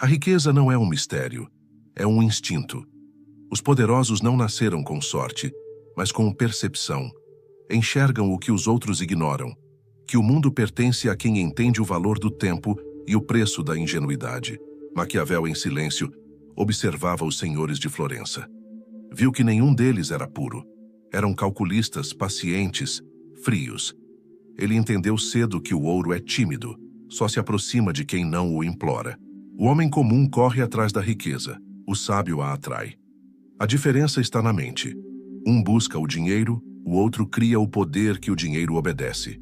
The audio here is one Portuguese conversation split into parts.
A riqueza não é um mistério, é um instinto. Os poderosos não nasceram com sorte, mas com percepção. Enxergam o que os outros ignoram, que o mundo pertence a quem entende o valor do tempo e o preço da ingenuidade. Maquiavel, em silêncio, observava os senhores de Florença. Viu que nenhum deles era puro. Eram calculistas, pacientes, frios. Ele entendeu cedo que o ouro é tímido, só se aproxima de quem não o implora. O homem comum corre atrás da riqueza, o sábio a atrai. A diferença está na mente. Um busca o dinheiro, o outro cria o poder que o dinheiro obedece.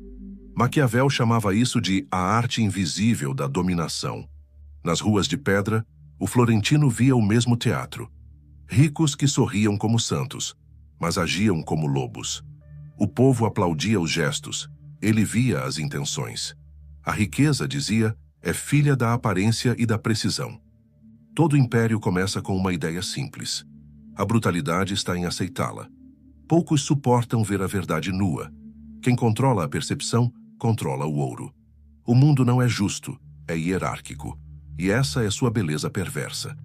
Maquiavel chamava isso de a arte invisível da dominação. Nas ruas de pedra, o florentino via o mesmo teatro. Ricos que sorriam como santos, mas agiam como lobos. O povo aplaudia os gestos, ele via as intenções. A riqueza, dizia, é filha da aparência e da precisão. Todo império começa com uma ideia simples. A brutalidade está em aceitá-la. Poucos suportam ver a verdade nua. Quem controla a percepção, controla o ouro. O mundo não é justo, é hierárquico. E essa é sua beleza perversa.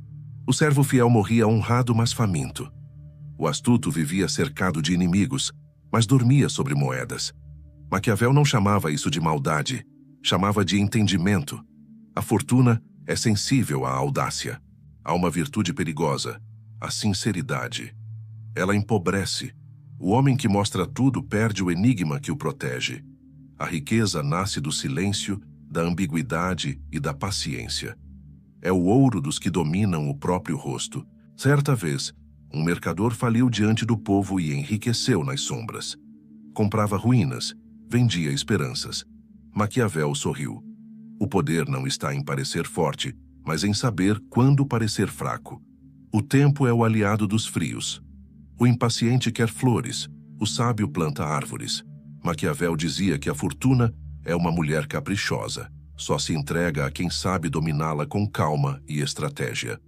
O servo fiel morria honrado, mas faminto. O astuto vivia cercado de inimigos, mas dormia sobre moedas. Maquiavel não chamava isso de maldade, chamava de entendimento. A fortuna é sensível à audácia. Há uma virtude perigosa, a sinceridade. Ela empobrece. O homem que mostra tudo perde o enigma que o protege. A riqueza nasce do silêncio, da ambiguidade e da paciência. É o ouro dos que dominam o próprio rosto. Certa vez, um mercador faliu diante do povo e enriqueceu nas sombras. Comprava ruínas, vendia esperanças. Maquiavel sorriu. O poder não está em parecer forte, mas em saber quando parecer fraco. O tempo é o aliado dos frios. O impaciente quer flores, o sábio planta árvores. Maquiavel dizia que a fortuna é uma mulher caprichosa. Só se entrega a quem sabe dominá-la com calma e estratégia.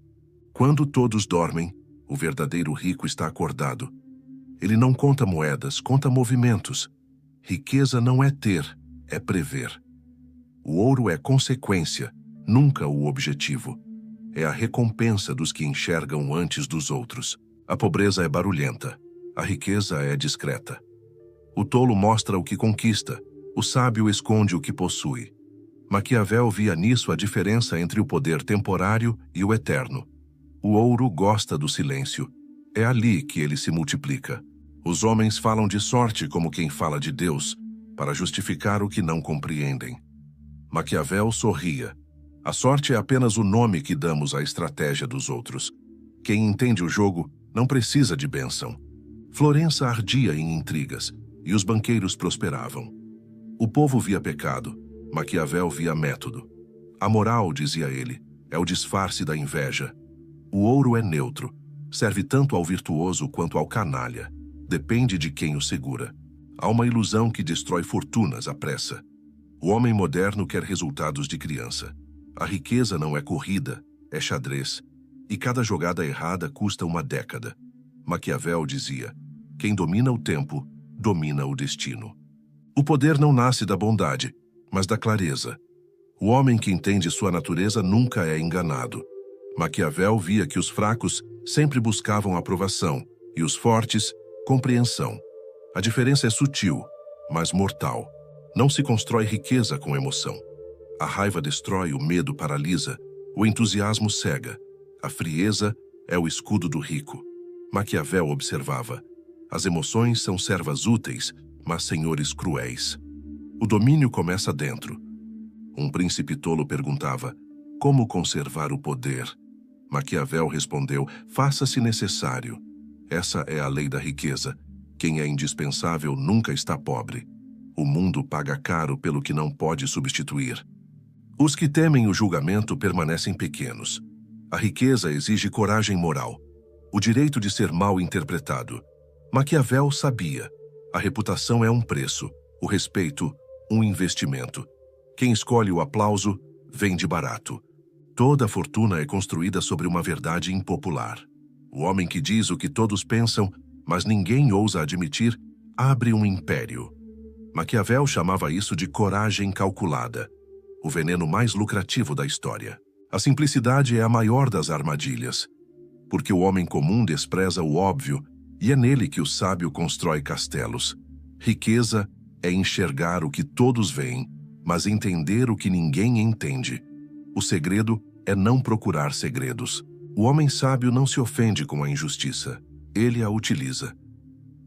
Quando todos dormem, o verdadeiro rico está acordado. Ele não conta moedas, conta movimentos. Riqueza não é ter, é prever. O ouro é consequência, nunca o objetivo. É a recompensa dos que enxergam antes dos outros. A pobreza é barulhenta, a riqueza é discreta. O tolo mostra o que conquista, o sábio esconde o que possui. Maquiavel via nisso a diferença entre o poder temporário e o eterno. O ouro gosta do silêncio. É ali que ele se multiplica. Os homens falam de sorte como quem fala de Deus, para justificar o que não compreendem. Maquiavel sorria. A sorte é apenas o nome que damos à estratégia dos outros. Quem entende o jogo não precisa de bênção. Florença ardia em intrigas, e os banqueiros prosperavam. O povo via pecado, Maquiavel via método. A moral, dizia ele, é o disfarce da inveja. O ouro é neutro, serve tanto ao virtuoso quanto ao canalha. Depende de quem o segura. Há uma ilusão que destrói fortunas à pressa. O homem moderno quer resultados de criança. A riqueza não é corrida, é xadrez. E cada jogada errada custa uma década. Maquiavel dizia, quem domina o tempo, domina o destino. O poder não nasce da bondade, mas da clareza. O homem que entende sua natureza nunca é enganado. Maquiavel via que os fracos sempre buscavam aprovação e os fortes, compreensão. A diferença é sutil, mas mortal. Não se constrói riqueza com emoção. A raiva destrói, o medo paralisa, o entusiasmo cega. A frieza é o escudo do rico. Maquiavel observava. As emoções são servas úteis, mas senhores cruéis. O domínio começa dentro. Um príncipe tolo perguntava, como conservar o poder? Maquiavel respondeu, faça-se necessário. Essa é a lei da riqueza. Quem é indispensável nunca está pobre. O mundo paga caro pelo que não pode substituir. Os que temem o julgamento permanecem pequenos. A riqueza exige coragem moral, o direito de ser mal interpretado. Maquiavel sabia. A reputação é um preço, o respeito, um investimento. Quem escolhe o aplauso, vende barato. Toda fortuna é construída sobre uma verdade impopular. O homem que diz o que todos pensam, mas ninguém ousa admitir, abre um império. Maquiavel chamava isso de coragem calculada, o veneno mais lucrativo da história. A simplicidade é a maior das armadilhas, porque o homem comum despreza o óbvio e é nele que o sábio constrói castelos. Riqueza é enxergar o que todos veem, mas entender o que ninguém entende. O segredo é não procurar segredos. O homem sábio não se ofende com a injustiça, ele a utiliza.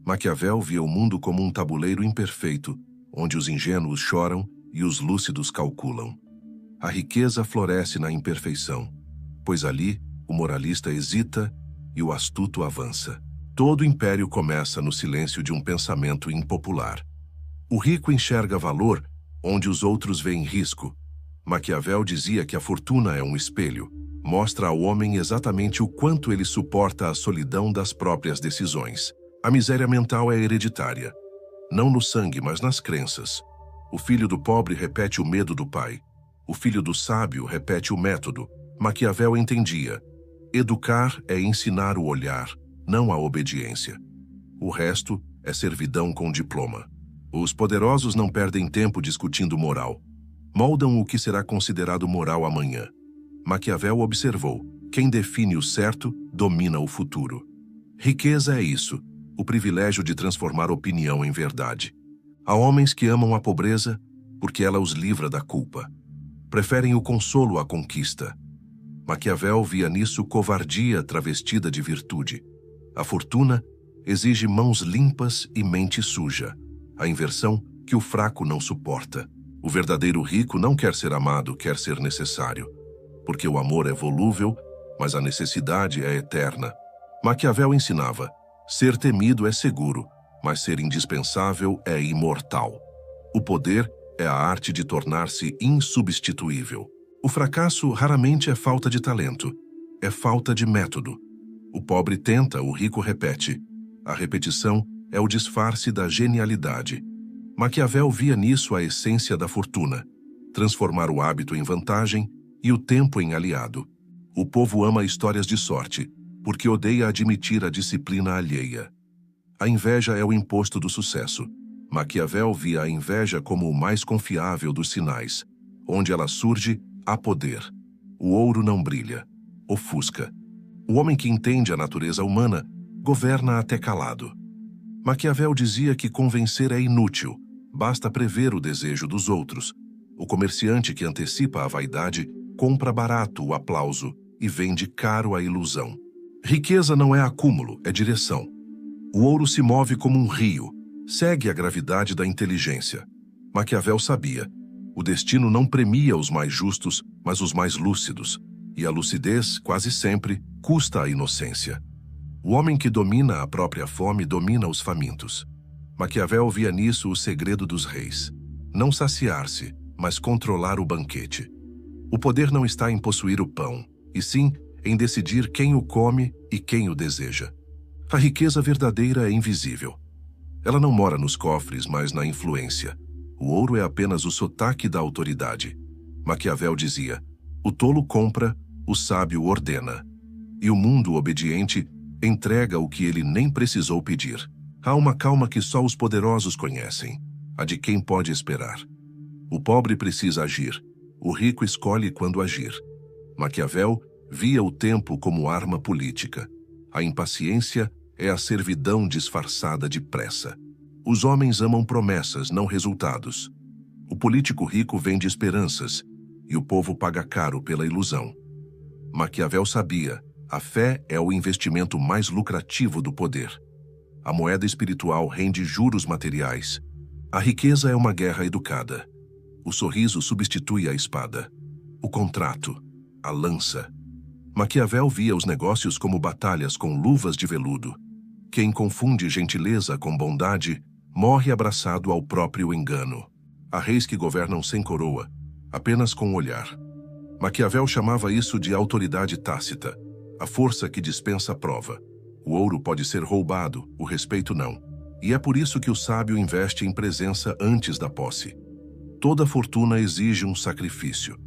Maquiavel via o mundo como um tabuleiro imperfeito, onde os ingênuos choram e os lúcidos calculam. A riqueza floresce na imperfeição, pois ali o moralista hesita e o astuto avança. Todo império começa no silêncio de um pensamento impopular. O rico enxerga valor onde os outros veem risco. Maquiavel dizia que a fortuna é um espelho, mostra ao homem exatamente o quanto ele suporta a solidão das próprias decisões. A miséria mental é hereditária, não no sangue, mas nas crenças. O filho do pobre repete o medo do pai. O filho do sábio repete o método. Maquiavel entendia: educar é ensinar o olhar, não a obediência. O resto é servidão com diploma. Os poderosos não perdem tempo discutindo moral. Moldam o que será considerado moral amanhã. Maquiavel observou: quem define o certo domina o futuro. Riqueza é isso, o privilégio de transformar opinião em verdade. Há homens que amam a pobreza porque ela os livra da culpa. Preferem o consolo à conquista. Maquiavel via nisso covardia travestida de virtude. A fortuna exige mãos limpas e mente suja, a inversão que o fraco não suporta. O verdadeiro rico não quer ser amado, quer ser necessário, porque o amor é volúvel, mas a necessidade é eterna. Maquiavel ensinava: ser temido é seguro, mas ser indispensável é imortal. O poder é a arte de tornar-se insubstituível. O fracasso raramente é falta de talento, é falta de método. O pobre tenta, o rico repete. A repetição é o disfarce da genialidade. Maquiavel via nisso a essência da fortuna: transformar o hábito em vantagem e o tempo em aliado. O povo ama histórias de sorte, porque odeia admitir a disciplina alheia. A inveja é o imposto do sucesso. Maquiavel via a inveja como o mais confiável dos sinais. Onde ela surge, há poder. O ouro não brilha, ofusca. O homem que entende a natureza humana governa até calado. Maquiavel dizia que convencer é inútil, basta prever o desejo dos outros. O comerciante que antecipa a vaidade compra barato o aplauso e vende caro a ilusão. Riqueza não é acúmulo, é direção. O ouro se move como um rio, segue a gravidade da inteligência. Maquiavel sabia: o destino não premia os mais justos, mas os mais lúcidos, e a lucidez, quase sempre, custa a inocência. O homem que domina a própria fome domina os famintos. Maquiavel via nisso o segredo dos reis: não saciar-se, mas controlar o banquete. O poder não está em possuir o pão, e sim em decidir quem o come e quem o deseja. A riqueza verdadeira é invisível. Ela não mora nos cofres, mas na influência. O ouro é apenas o sotaque da autoridade. Maquiavel dizia: o tolo compra, o sábio ordena. E o mundo obediente entrega o que ele nem precisou pedir. Há uma calma que só os poderosos conhecem, a de quem pode esperar. O pobre precisa agir, o rico escolhe quando agir. Maquiavel via o tempo como arma política. A impaciência é a servidão disfarçada de pressa. Os homens amam promessas, não resultados. O político rico vende esperanças, e o povo paga caro pela ilusão. Maquiavel sabia: a fé é o investimento mais lucrativo do poder. A moeda espiritual rende juros materiais. A riqueza é uma guerra educada. O sorriso substitui a espada. O contrato, a lança. Maquiavel via os negócios como batalhas com luvas de veludo. Quem confunde gentileza com bondade morre abraçado ao próprio engano. Há reis que governam sem coroa, apenas com o olhar. Maquiavel chamava isso de autoridade tácita, a força que dispensa a prova. O ouro pode ser roubado, o respeito não. E é por isso que o sábio investe em presença antes da posse. Toda fortuna exige um sacrifício.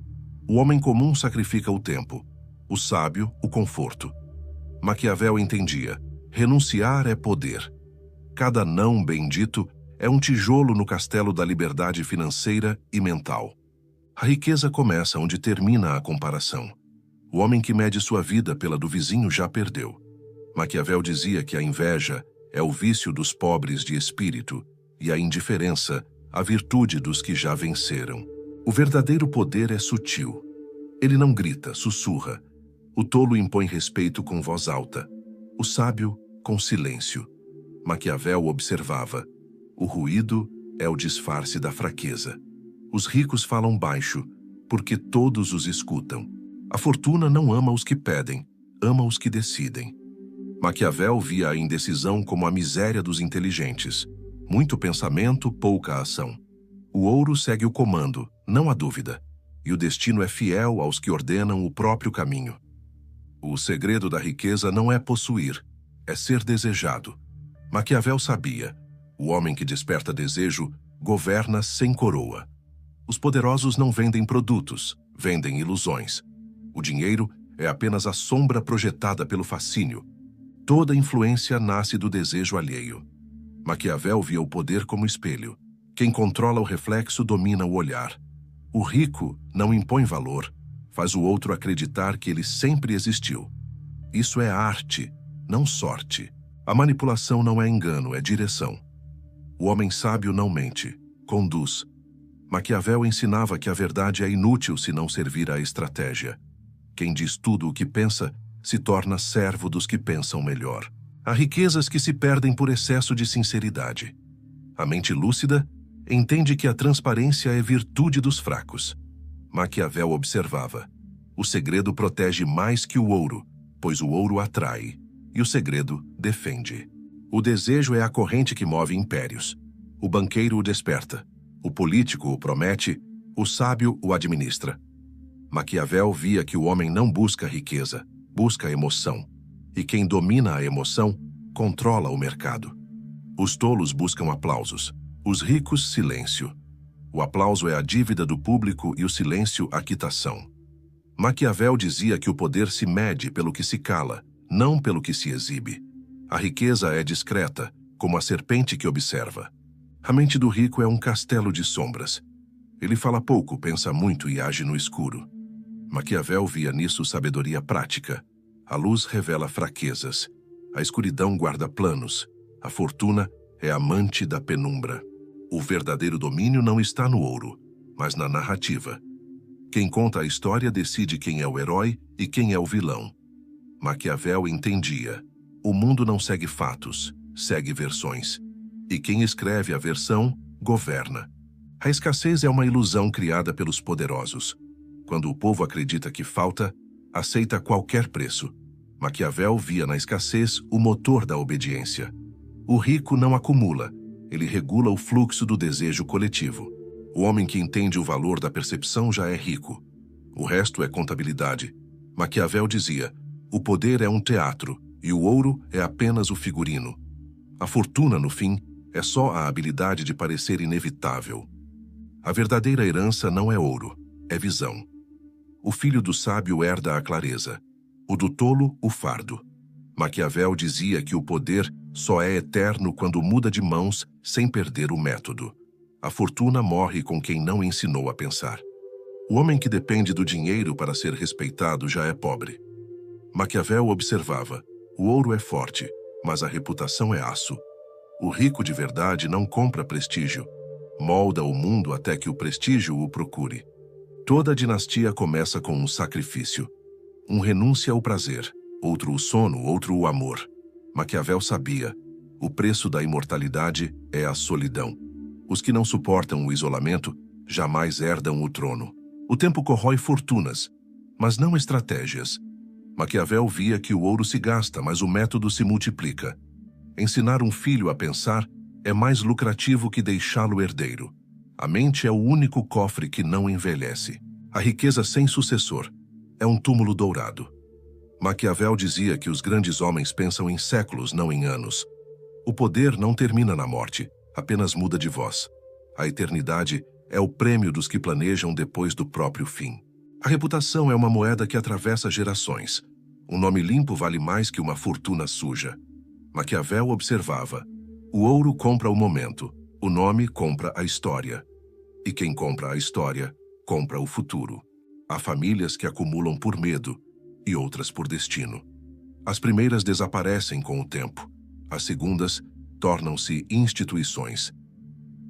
O homem comum sacrifica o tempo, o sábio, o conforto. Maquiavel entendia: renunciar é poder. Cada não bendito é um tijolo no castelo da liberdade financeira e mental. A riqueza começa onde termina a comparação. O homem que mede sua vida pela do vizinho já perdeu. Maquiavel dizia que a inveja é o vício dos pobres de espírito e a indiferença a virtude dos que já venceram. O verdadeiro poder é sutil. Ele não grita, sussurra. O tolo impõe respeito com voz alta. O sábio, com silêncio. Maquiavel observava. O ruído é o disfarce da fraqueza. Os ricos falam baixo, porque todos os escutam. A fortuna não ama os que pedem, ama os que decidem. Maquiavel via a indecisão como a miséria dos inteligentes. Muito pensamento, pouca ação. O ouro segue o comando, não há dúvida, e o destino é fiel aos que ordenam o próprio caminho. O segredo da riqueza não é possuir, é ser desejado. Maquiavel sabia, o homem que desperta desejo governa sem coroa. Os poderosos não vendem produtos, vendem ilusões. O dinheiro é apenas a sombra projetada pelo fascínio. Toda influência nasce do desejo alheio. Maquiavel via o poder como espelho. Quem controla o reflexo domina o olhar. O rico não impõe valor, faz o outro acreditar que ele sempre existiu. Isso é arte, não sorte. A manipulação não é engano, é direção. O homem sábio não mente, conduz. Maquiavel ensinava que a verdade é inútil se não servir à estratégia. Quem diz tudo o que pensa se torna servo dos que pensam melhor. Há riquezas que se perdem por excesso de sinceridade. A mente lúcida entende que a transparência é virtude dos fracos. Maquiavel observava. O segredo protege mais que o ouro, pois o ouro atrai, e o segredo defende. O desejo é a corrente que move impérios. O banqueiro o desperta. O político o promete, o sábio o administra. Maquiavel via que o homem não busca riqueza, busca emoção. E quem domina a emoção, controla o mercado. Os tolos buscam aplausos, os ricos, silêncio. O aplauso é a dívida do público e o silêncio, a quitação. Maquiavel dizia que o poder se mede pelo que se cala, não pelo que se exibe. A riqueza é discreta, como a serpente que observa. A mente do rico é um castelo de sombras. Ele fala pouco, pensa muito e age no escuro. Maquiavel via nisso sabedoria prática. A luz revela fraquezas. A escuridão guarda planos. A fortuna é amante da penumbra. O verdadeiro domínio não está no ouro, mas na narrativa. Quem conta a história decide quem é o herói e quem é o vilão. Maquiavel entendia. O mundo não segue fatos, segue versões. E quem escreve a versão, governa. A escassez é uma ilusão criada pelos poderosos. Quando o povo acredita que falta, aceita qualquer preço. Maquiavel via na escassez o motor da obediência. O rico não acumula, ele regula o fluxo do desejo coletivo. O homem que entende o valor da percepção já é rico. O resto é contabilidade. Maquiavel dizia, o poder é um teatro e o ouro é apenas o figurino. A fortuna, no fim, é só a habilidade de parecer inevitável. A verdadeira herança não é ouro, é visão. O filho do sábio herda a clareza, o do tolo, o fardo. Maquiavel dizia que o poder só é eterno quando muda de mãos sem perder o método. A fortuna morre com quem não ensinou a pensar. O homem que depende do dinheiro para ser respeitado já é pobre. Maquiavel observava, o ouro é forte, mas a reputação é aço. O rico de verdade não compra prestígio, molda o mundo até que o prestígio o procure. Toda dinastia começa com um sacrifício. Um renúncia ao prazer, outro o sono, outro o amor. Maquiavel sabia, o preço da imortalidade é a solidão. Os que não suportam o isolamento jamais herdam o trono. O tempo corrói fortunas, mas não estratégias. Maquiavel via que o ouro se gasta, mas o método se multiplica. Ensinar um filho a pensar é mais lucrativo que deixá-lo herdeiro. A mente é o único cofre que não envelhece. A riqueza sem sucessor é um túmulo dourado. Maquiavel dizia que os grandes homens pensam em séculos, não em anos. O poder não termina na morte, apenas muda de voz. A eternidade é o prêmio dos que planejam depois do próprio fim. A reputação é uma moeda que atravessa gerações. Um nome limpo vale mais que uma fortuna suja. Maquiavel observava. O ouro compra o momento, o nome compra a história. E quem compra a história, compra o futuro. Há famílias que acumulam por medo, e outras por destino. As primeiras desaparecem com o tempo, as segundas tornam-se instituições.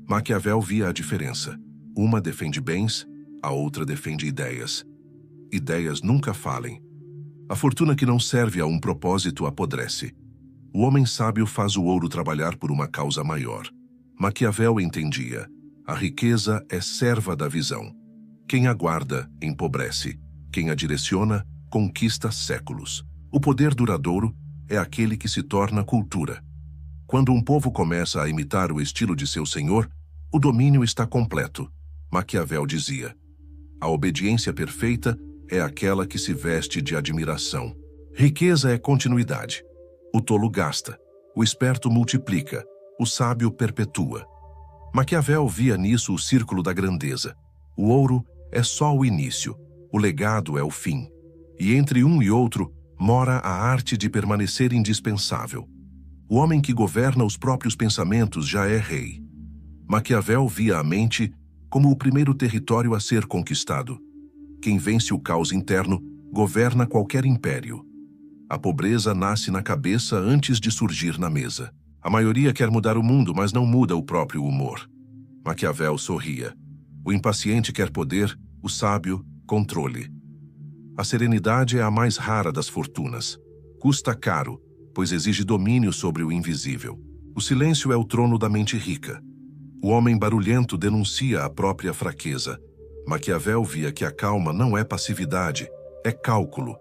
Maquiavel via a diferença. Uma defende bens, a outra defende ideias. Ideias nunca falem. A fortuna que não serve a um propósito apodrece. O homem sábio faz o ouro trabalhar por uma causa maior. Maquiavel entendia: a riqueza é serva da visão. Quem a guarda, empobrece. Quem a direciona, conquista séculos. O poder duradouro é aquele que se torna cultura. Quando um povo começa a imitar o estilo de seu senhor, o domínio está completo. Maquiavel dizia: a obediência perfeita é aquela que se veste de admiração. Riqueza é continuidade. O tolo gasta, o esperto multiplica, o sábio perpetua. Maquiavel via nisso o círculo da grandeza. O ouro é só o início, o legado é o fim. E entre um e outro mora a arte de permanecer indispensável. O homem que governa os próprios pensamentos já é rei. Maquiavel via a mente como o primeiro território a ser conquistado. Quem vence o caos interno governa qualquer império. A pobreza nasce na cabeça antes de surgir na mesa. A maioria quer mudar o mundo, mas não muda o próprio humor. Maquiavel sorria. O impaciente quer poder, o sábio, controle. A serenidade é a mais rara das fortunas. Custa caro, pois exige domínio sobre o invisível. O silêncio é o trono da mente rica. O homem barulhento denuncia a própria fraqueza. Maquiavel via que a calma não é passividade, é cálculo.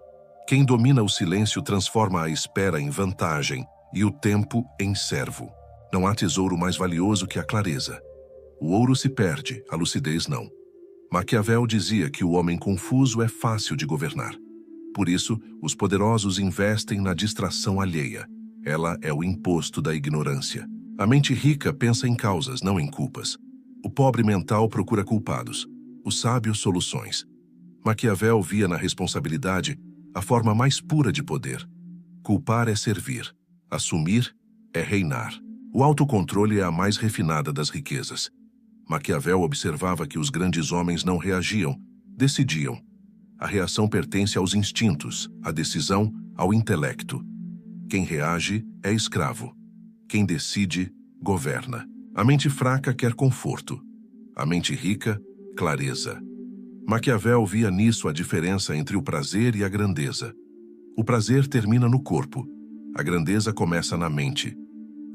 Quem domina o silêncio transforma a espera em vantagem e o tempo em servo. Não há tesouro mais valioso que a clareza. O ouro se perde, a lucidez não. Maquiavel dizia que o homem confuso é fácil de governar. Por isso, os poderosos investem na distração alheia. Ela é o imposto da ignorância. A mente rica pensa em causas, não em culpas. O pobre mental procura culpados. O sábio, soluções. Maquiavel via na responsabilidade a forma mais pura de poder. Culpar é servir. Assumir é reinar. O autocontrole é a mais refinada das riquezas. Maquiavel observava que os grandes homens não reagiam, decidiam. A reação pertence aos instintos, a decisão ao intelecto. Quem reage é escravo. Quem decide, governa. A mente fraca quer conforto. A mente rica, clareza. Maquiavel via nisso a diferença entre o prazer e a grandeza. O prazer termina no corpo. A grandeza começa na mente.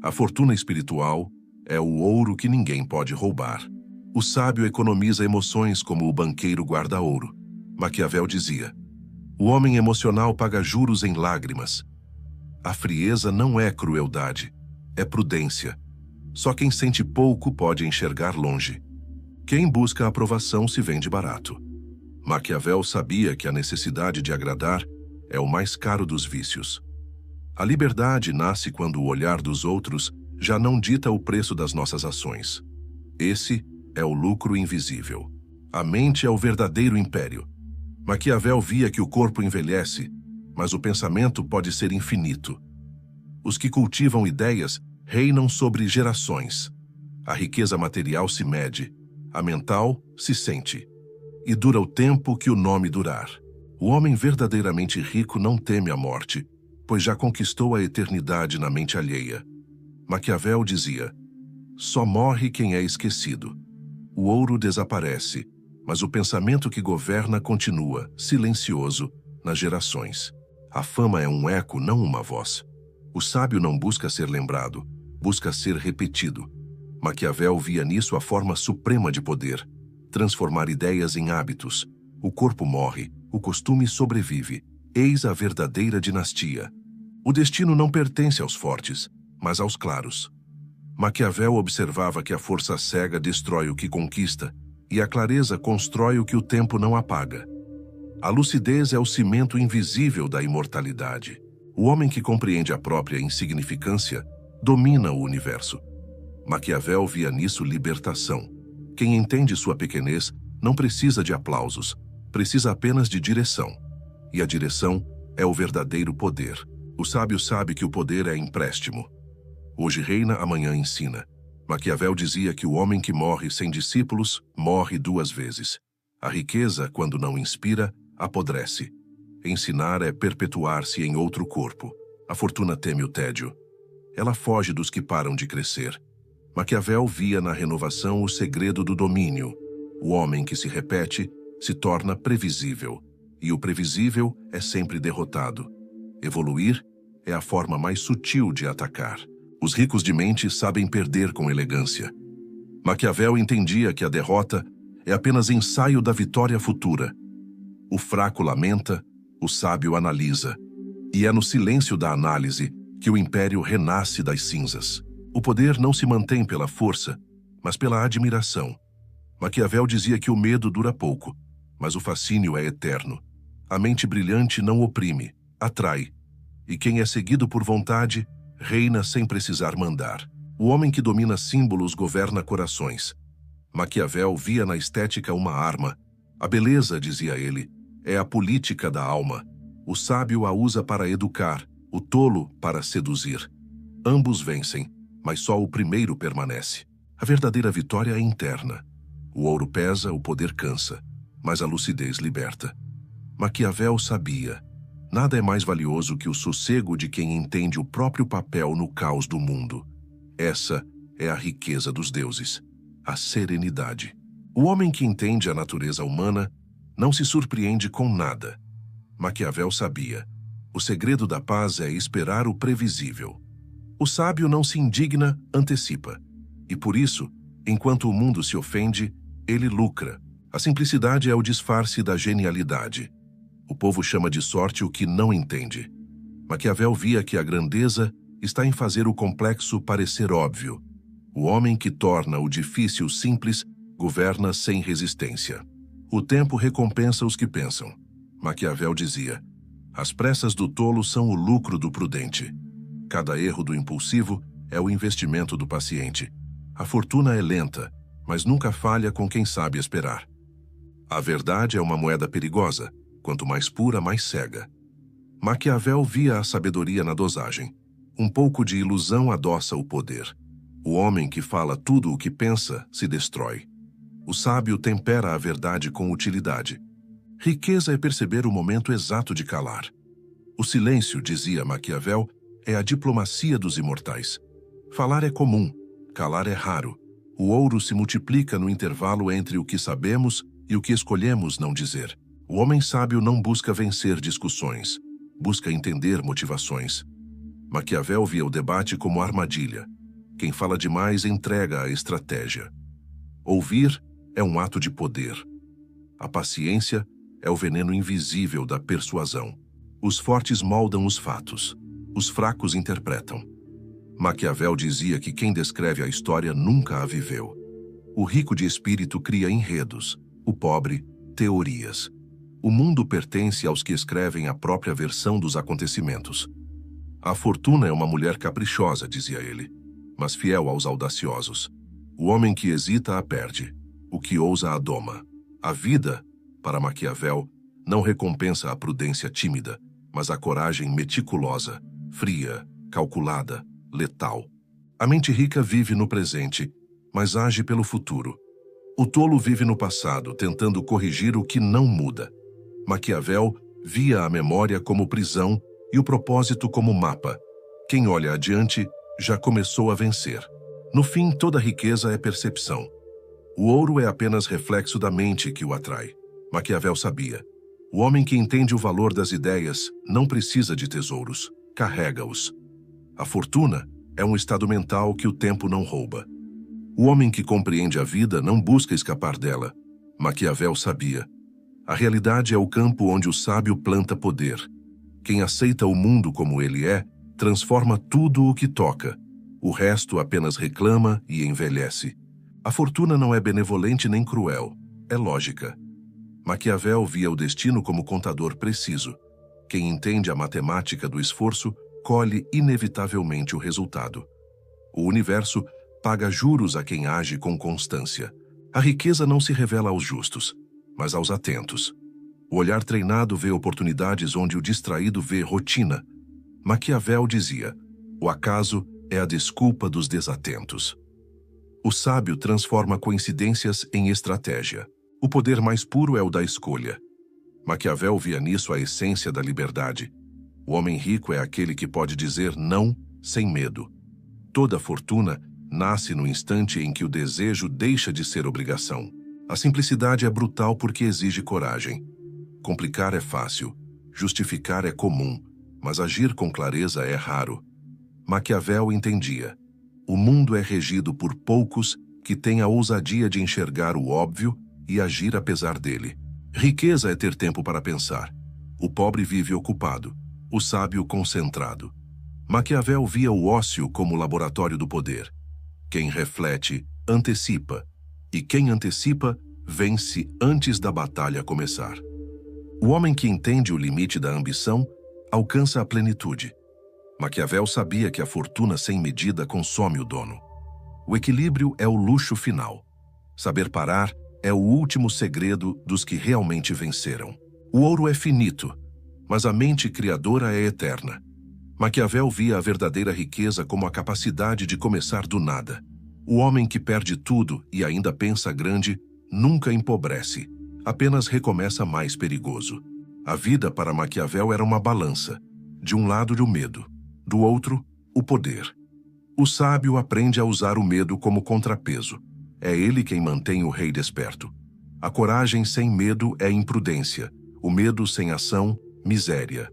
A fortuna espiritual é o ouro que ninguém pode roubar. O sábio economiza emoções como o banqueiro guarda ouro. Maquiavel dizia: o homem emocional paga juros em lágrimas. A frieza não é crueldade, é prudência. Só quem sente pouco pode enxergar longe. Quem busca a aprovação se vende barato. Maquiavel sabia que a necessidade de agradar é o mais caro dos vícios. A liberdade nasce quando o olhar dos outros já não dita o preço das nossas ações. Esse é o lucro invisível. A mente é o verdadeiro império. Maquiavel via que o corpo envelhece, mas o pensamento pode ser infinito. Os que cultivam ideias reinam sobre gerações. A riqueza material se mede, a mental se sente. E dura o tempo que o nome durar. O homem verdadeiramente rico não teme a morte, pois já conquistou a eternidade na mente alheia. Maquiavel dizia: só morre quem é esquecido. O ouro desaparece, mas o pensamento que governa continua, silencioso, nas gerações. A fama é um eco, não uma voz. O sábio não busca ser lembrado, busca ser repetido. Maquiavel via nisso a forma suprema de poder, transformar ideias em hábitos. O corpo morre, o costume sobrevive. Eis a verdadeira dinastia. O destino não pertence aos fortes, mas aos claros. Maquiavel observava que a força cega destrói o que conquista, e a clareza constrói o que o tempo não apaga. A lucidez é o cimento invisível da imortalidade. O homem que compreende a própria insignificância domina o universo. Maquiavel via nisso libertação. Quem entende sua pequenez não precisa de aplausos, precisa apenas de direção. E a direção é o verdadeiro poder. O sábio sabe que o poder é empréstimo. Hoje reina, amanhã ensina. Maquiavel dizia que o homem que morre sem discípulos morre duas vezes. A riqueza, quando não inspira, apodrece. Ensinar é perpetuar-se em outro corpo. A fortuna teme o tédio. Ela foge dos que param de crescer. Maquiavel via na renovação o segredo do domínio. O homem que se repete se torna previsível, e o previsível é sempre derrotado. Evoluir é a forma mais sutil de atacar. Os ricos de mente sabem perder com elegância. Maquiavel entendia que a derrota é apenas ensaio da vitória futura. O fraco lamenta, o sábio analisa. E é no silêncio da análise que o império renasce das cinzas. O poder não se mantém pela força, mas pela admiração. Maquiavel dizia que o medo dura pouco, mas o fascínio é eterno. A mente brilhante não oprime, atrai. E quem é seguido por vontade, reina sem precisar mandar. O homem que domina símbolos governa corações. Maquiavel via na estética uma arma. A beleza, dizia ele, é a política da alma. O sábio a usa para educar, o tolo para seduzir. Ambos vencem, mas só o primeiro permanece. A verdadeira vitória é interna. O ouro pesa, o poder cansa, mas a lucidez liberta. Maquiavel sabia: nada é mais valioso que o sossego de quem entende o próprio papel no caos do mundo. Essa é a riqueza dos deuses, a serenidade. O homem que entende a natureza humana não se surpreende com nada. Maquiavel sabia: o segredo da paz é esperar o previsível. O sábio não se indigna, antecipa. E por isso, enquanto o mundo se ofende, ele lucra. A simplicidade é o disfarce da genialidade. O povo chama de sorte o que não entende. Maquiavel via que a grandeza está em fazer o complexo parecer óbvio. O homem que torna o difícil simples governa sem resistência. O tempo recompensa os que pensam. Maquiavel dizia: as pressas do tolo são o lucro do prudente. Cada erro do impulsivo é o investimento do paciente. A fortuna é lenta, mas nunca falha com quem sabe esperar. A verdade é uma moeda perigosa. Quanto mais pura, mais cega. Maquiavel via a sabedoria na dosagem. Um pouco de ilusão adoça o poder. O homem que fala tudo o que pensa se destrói. O sábio tempera a verdade com utilidade. Riqueza é perceber o momento exato de calar. O silêncio, dizia Maquiavel, é a diplomacia dos imortais. Falar é comum, calar é raro. O ouro se multiplica no intervalo entre o que sabemos e o que escolhemos não dizer. O homem sábio não busca vencer discussões, busca entender motivações. Maquiavel via o debate como armadilha. Quem fala demais entrega a estratégia. Ouvir é um ato de poder. A paciência é o veneno invisível da persuasão. Os fortes moldam os fatos, os fracos interpretam. Maquiavel dizia que quem descreve a história nunca a viveu. O rico de espírito cria enredos, o pobre, teorias. O mundo pertence aos que escrevem a própria versão dos acontecimentos. A fortuna é uma mulher caprichosa, dizia ele, mas fiel aos audaciosos. O homem que hesita a perde, o que ousa a doma. A vida, para Maquiavel, não recompensa a prudência tímida, mas a coragem meticulosa, fria, calculada, letal. A mente rica vive no presente, mas age pelo futuro. O tolo vive no passado, tentando corrigir o que não muda. Maquiavel via a memória como prisão e o propósito como mapa. Quem olha adiante já começou a vencer. No fim, toda riqueza é percepção. O ouro é apenas reflexo da mente que o atrai. Maquiavel sabia: o homem que entende o valor das ideias não precisa de tesouros, carrega-os. A fortuna é um estado mental que o tempo não rouba. O homem que compreende a vida não busca escapar dela. Maquiavel sabia: a realidade é o campo onde o sábio planta poder. Quem aceita o mundo como ele é, transforma tudo o que toca. O resto apenas reclama e envelhece. A fortuna não é benevolente nem cruel, é lógica. Maquiavel via o destino como contador preciso. Quem entende a matemática do esforço, colhe inevitavelmente o resultado. O universo paga juros a quem age com constância. A riqueza não se revela aos justos, mas aos atentos. O olhar treinado vê oportunidades onde o distraído vê rotina. Maquiavel dizia: o acaso é a desculpa dos desatentos. O sábio transforma coincidências em estratégia. O poder mais puro é o da escolha. Maquiavel via nisso a essência da liberdade. O homem rico é aquele que pode dizer não sem medo. Toda fortuna nasce no instante em que o desejo deixa de ser obrigação. A simplicidade é brutal porque exige coragem. Complicar é fácil, justificar é comum, mas agir com clareza é raro. Maquiavel entendia: o mundo é regido por poucos que têm a ousadia de enxergar o óbvio e agir apesar dele. Riqueza é ter tempo para pensar. O pobre vive ocupado, o sábio concentrado. Maquiavel via o ócio como laboratório do poder. Quem reflete, antecipa, e quem antecipa, vence antes da batalha começar. O homem que entende o limite da ambição alcança a plenitude. Maquiavel sabia que a fortuna sem medida consome o dono. O equilíbrio é o luxo final. Saber parar é o último segredo dos que realmente venceram. O ouro é finito, mas a mente criadora é eterna. Maquiavel via a verdadeira riqueza como a capacidade de começar do nada. O homem que perde tudo e ainda pensa grande nunca empobrece, apenas recomeça mais perigoso. A vida para Maquiavel era uma balança. De um lado, o medo, do outro, o poder. O sábio aprende a usar o medo como contrapeso. É ele quem mantém o rei desperto. A coragem sem medo é imprudência. O medo sem ação, miséria.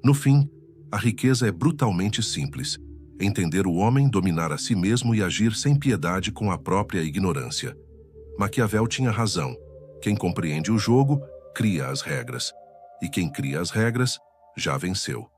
No fim, a riqueza é brutalmente simples. Entender o homem, dominar a si mesmo e agir sem piedade com a própria ignorância. Maquiavel tinha razão. Quem compreende o jogo, cria as regras. E quem cria as regras, já venceu.